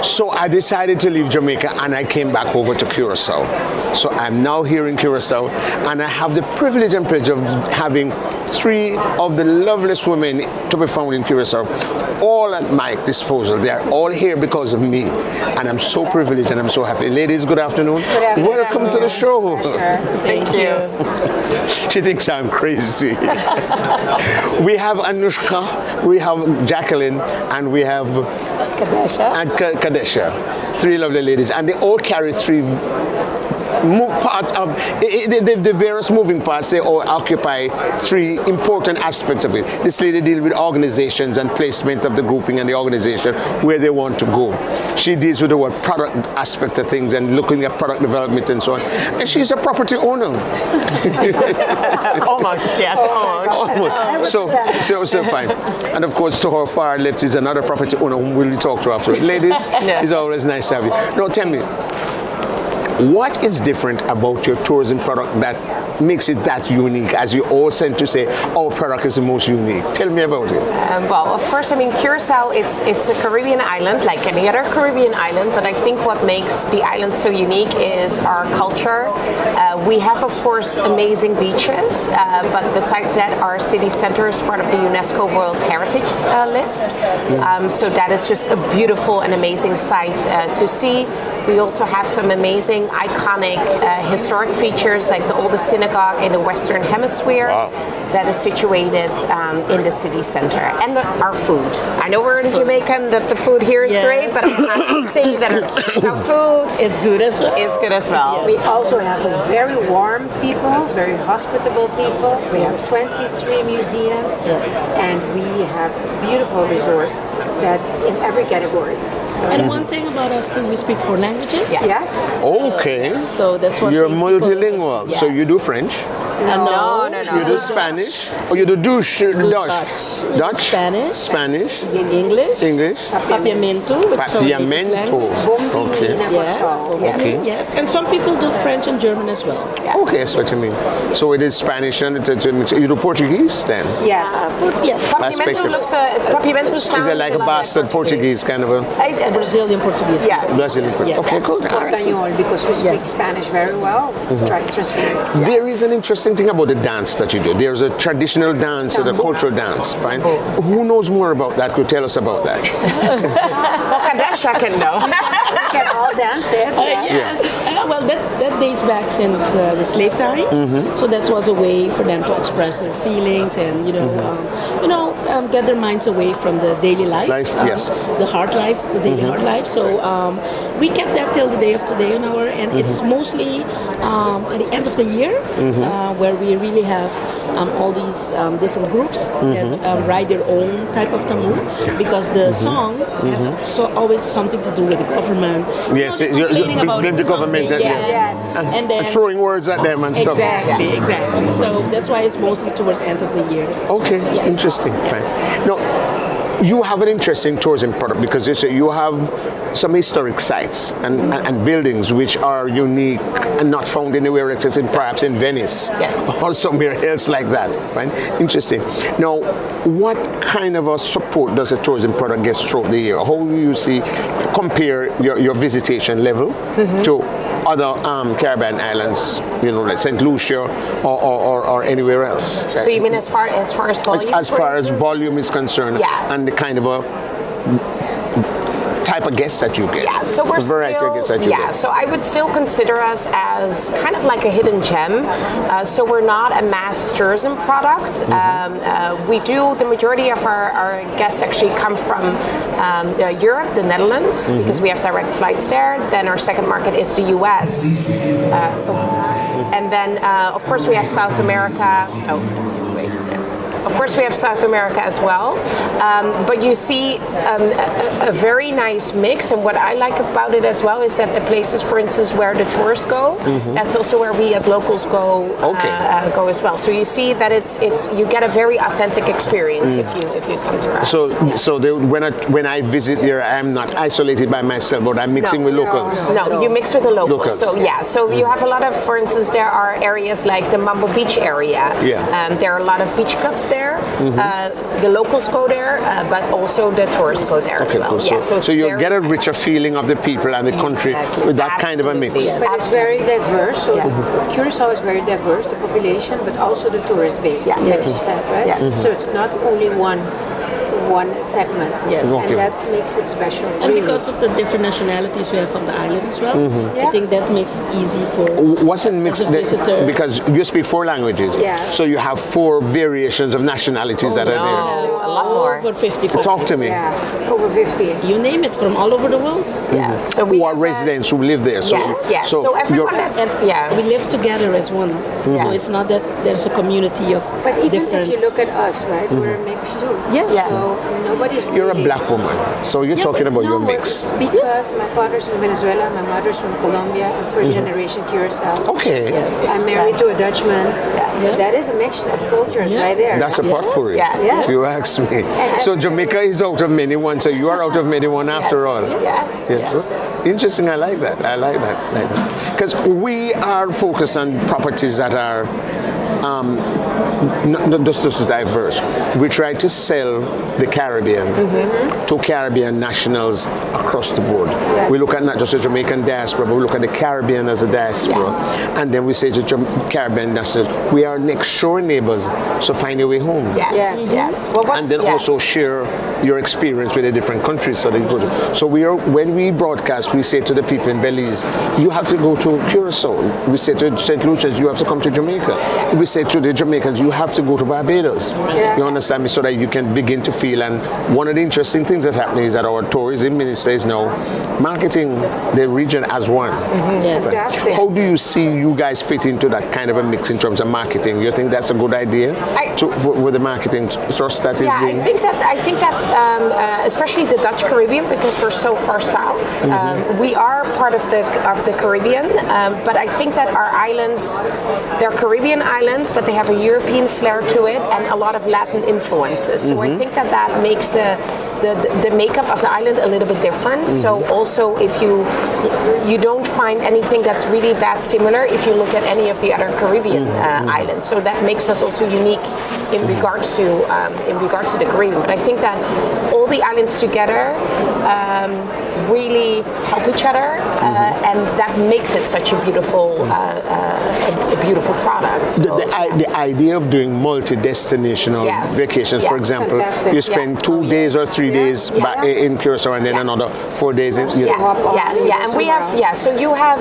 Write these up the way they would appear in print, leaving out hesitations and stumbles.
So I decided to leave Jamaica and I came back over to Curacao. So I'm now here in Curacao and I have the privilege and pleasure of having 3 of the loveliest women to be found in Curacao, all at my disposal. They are all here because of me. And I'm so privileged and I'm so happy. Ladies, good afternoon. Good afternoon. Welcome to the show. Thank you. She thinks I'm crazy. We have Anushka, we have Jacqueline, and we have Kadesha. 3 lovely ladies, and they all carry 3 parts of the various moving parts. They all occupy 3 important aspects of it. This lady deals with organizations and placement of the grouping and the organization where they want to go. She deals with the word product aspect of things and looking at product development and so on. And she's a property owner. Almost, yes, almost. So fine. And of course, to her far left is another property owner whom we'll talk to after. Ladies, it's always nice to have you. Now, tell me, what is different about your tourism product that makes it that unique, as you all tend to say, our product is the most unique? Tell me about it. Well, of course, I mean, Curacao, it's a Caribbean island, like any other Caribbean island, but I think what makes the island so unique is our culture. We have, of course, amazing beaches, but besides that, our city center is part of the UNESCO World Heritage List. So that is just a beautiful and amazing sight to see. We also have some amazing, iconic, historic features, like the oldest synagogue in the Western Hemisphere. Wow. That is situated in the city center. And our food. I know we're in Jamaica and that the food here is great, but I'm not saying that our food is good as well. Is good as well. Yes. We also have a very warm people, very hospitable people. We have 23 museums, and we have beautiful resorts that in every category. And one thing about us too, we speak 4 languages. Yes. Okay. So that's one You're thing multilingual. Yes. So you do French, No. you do Spanish, or you do Dutch? Spanish, English, Papiamento. Papiamento. Okay. Yes. And some people do French and German as well. Okay, that's what you mean. So it is Spanish and you do Portuguese then? Yes. Yes. Papiamento sounds Is it like a bastard Portuguese kind of a? Brazilian Portuguese. Yes. Brazilian Portuguese. Okay, good. Portuñol, because we speak Spanish very well. Try to translate. There is an interesting thing about the dance that you do. There's a traditional dance and a cultural dance, fine? Who knows more about that? Could tell us about that. Kadesha can know. We can all dance it. Yes. Well, that dates back since the slave time. So that was a way for them to express their feelings and get their minds away from the daily life. Yes. The hard life, the daily hard life. So we kept that till the day of today on our end. It's mostly at the end of the year where we really have all these different groups that write their own type of tamu, because the song has always something to do with the government. Yes, the government. Yes. And then throwing words at them and stuff. Exactly. So that's why it's mostly towards the end of the year. Okay, interesting. Fine. Now, you have an interesting tourism product because you have some historic sites and buildings which are unique and not found anywhere except perhaps in Venice or somewhere else like that. Fine. Interesting. Now, what kind of a support does a tourism product get throughout the year? How do you compare your visitation level to other Caribbean islands, like St. Lucia or anywhere else? So you mean as far as volume? As far as volume is concerned, and the kind of a type of guests that you get. Yeah, so we're variety of guests that you get. So I would still consider us as kind of like a hidden gem. So we're not a mass tourism product. We do, the majority of our guests actually come from Europe, the Netherlands, because we have direct flights there. Then our second market is the US. And then, of course, we have South America. Of course, we have South America as well, but you see a very nice mix. And what I like about it as well is that the places, for instance, where the tourists go, that's also where we as locals go go as well. So you see that you get a very authentic experience if you come to us. So when I visit there, I'm not isolated by myself, but I'm mixing with locals. No, you mix with the locals. So you have a lot of, for instance, there are areas like the Mambo Beach area. There are a lot of beach clubs there. there. The locals go there, but also the tourists go there as well. Cool. Yeah, So it's you very get a richer feeling of the people and the country with that kind of a mix. Absolutely. But it's very diverse. So Curacao is very diverse, the population, but also the tourist base. Yeah. Like you said, right? Yeah. So it's not only one segment, Yes. Okay. and that makes it special. And really. because of the different nationalities we have on the island as well, Yeah. I think that makes it easy for What's in mix? as a visitor. Because you speak 4 languages, Yeah. so you have 4 variations of nationalities that are there. a lot more. Over 55. Talk to me. Yeah, over 50. You name it, from all over the world. Yes. So we Who are have, residents who live there? So, yes. So everyone you're- that's We live together as one. So it's not that there's a community of But even different. if you look at us, right, we're mixed too. Yeah. Yeah. So nobody's you're a really- black woman, so you're talking about your mix. Because my father's from Venezuela, my mother's from Colombia, I'm first generation Curacao. Okay, I'm married to a Dutchman. Yeah. That is a mix of cultures Yeah. right there. that's a potpourri. Yeah. Yeah. If you ask me. So Jamaica is out of many one, so you are out of many one after all. Yes. Yeah. Interesting. I like that. Because we are focused on properties that are not just diverse. We try to sell the Caribbean to Caribbean nationals across the board. Yes. We look at not just the Jamaican diaspora, but we look at the Caribbean as a diaspora. And then we say to Caribbean nationals, we are next shore neighbors, so find your way home. Yes. Yes. Well, And then also share your experience with the different countries so that you go to. So when we broadcast, we say to the people in Belize, you have to go to Curacao. We say to St. Lucia's, you have to come to Jamaica. We say to the Jamaicans, you have to go to Barbados. Yeah. You understand me? So that you can begin to feel. And one of the interesting things that's happening is that our tourism minister is now marketing the region as one. Yes. Fantastic. How do you see you guys fit into that kind of a mix in terms of marketing? You think that's a good idea with the marketing thrust that is Yeah, being? I think that especially the Dutch Caribbean, because we're so far south, we are part of the Caribbean. But I think that our islands, they're Caribbean islands, but they have a European flair to it and a lot of Latin influences. So I think that makes the makeup of the island a little bit different. So also if you don't find anything that's really that similar if you look at any of the other Caribbean islands. So that makes us also unique in regards to the Caribbean. But I think that all the islands together really help each other, and that makes it such a beautiful product. The idea of doing multi-destinational Yes. vacations, Yeah. for example, Fantastic. you spend 2 days or 3 days in Curacao and then another 4 days in. Yeah, and we have so you have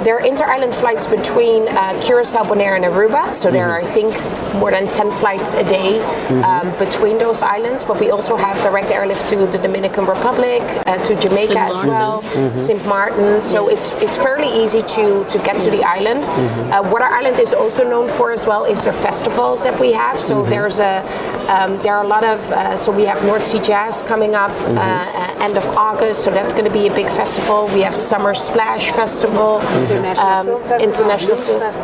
there are inter-island flights between Curacao, Bonaire, and Aruba. So there are I think more than 10 flights a day between those islands. But we also have direct airlift to the Dominican Republic, to Jamaica Saint as Martin. well, St. Martin. So it's fairly easy to get to the island. What our island is also known for as well is the festivals that we have. So there are a lot of so we have North Sea Jazz coming up end of August. So that's going to be a big festival. We have Summer Splash Festival, International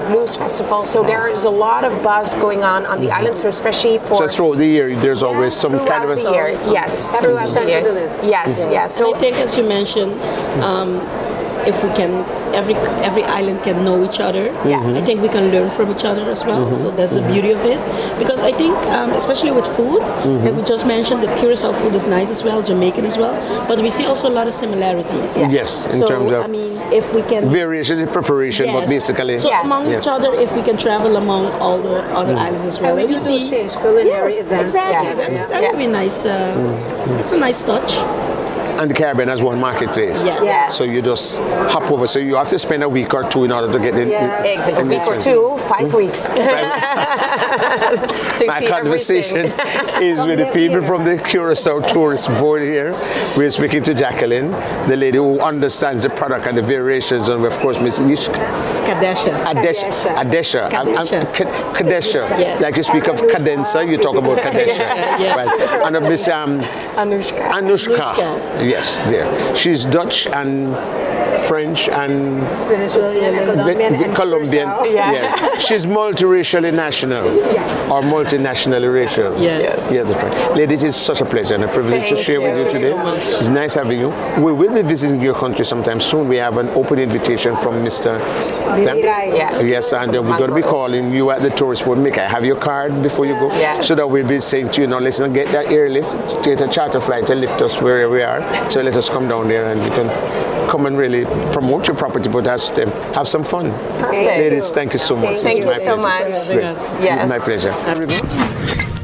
Blues Festival. So there is a lot of buzz going on the island. So especially for So throughout the year, there's always some kind of a. the year, yes, throughout the Add to the year, list. yes. So I think, as you mentioned, if we can, every island can know each other. Yeah. I think we can learn from each other as well. So that's the beauty of it. Because I think, especially with food, like we just mentioned, the Curacao food is nice as well, Jamaican as well. But we see also a lot of similarities. Yes, in So terms of I mean, if we can variation in preparation, but Yes. basically. So among Yes. each other, if we can travel among all the other islands as well, And we do those things, culinary events. Exactly. Yeah. That would be nice. It's a nice touch. And the Caribbean has one marketplace. Yes. Yes. So you just hop over. So you have to spend a week or 2 in order to get in. Exactly. A week or 2, 5 weeks. To My see conversation everything. is with the people from the Curacao Tourist Board here. We're speaking to Jacqueline, the lady who understands the product and the variations, and of course, Miss Yishka. Kadesha. Adesha. Kadesha. Yes. Like you speak of cadenza, you talk about Kadesha. Yes. Right. And of Miss Anushka. Anushka. Yes, there. She's Dutch and French and Venezuelan, Colombian, and Colombian. CURCAO. Yeah. She's multiracially national or multinationally racial. Yes. Yes, that's right. Ladies, it's such a pleasure and a privilege to Thank share with you you today. so much. It's nice having you. We will be visiting your country sometime soon. We have an open invitation from Mr. Right. Yeah. Yes, and we're going to be calling you at the tourist board. Make I have your card before you go, Yes. so that we'll be saying to you, now listen, get that airlift, get a charter flight to lift us wherever we are. So let us come down there and we can come and really promote your property, but have some fun. Perfect. Ladies, thank you so much. Thank It's you my so pleasure. much. Great. Yes. My pleasure.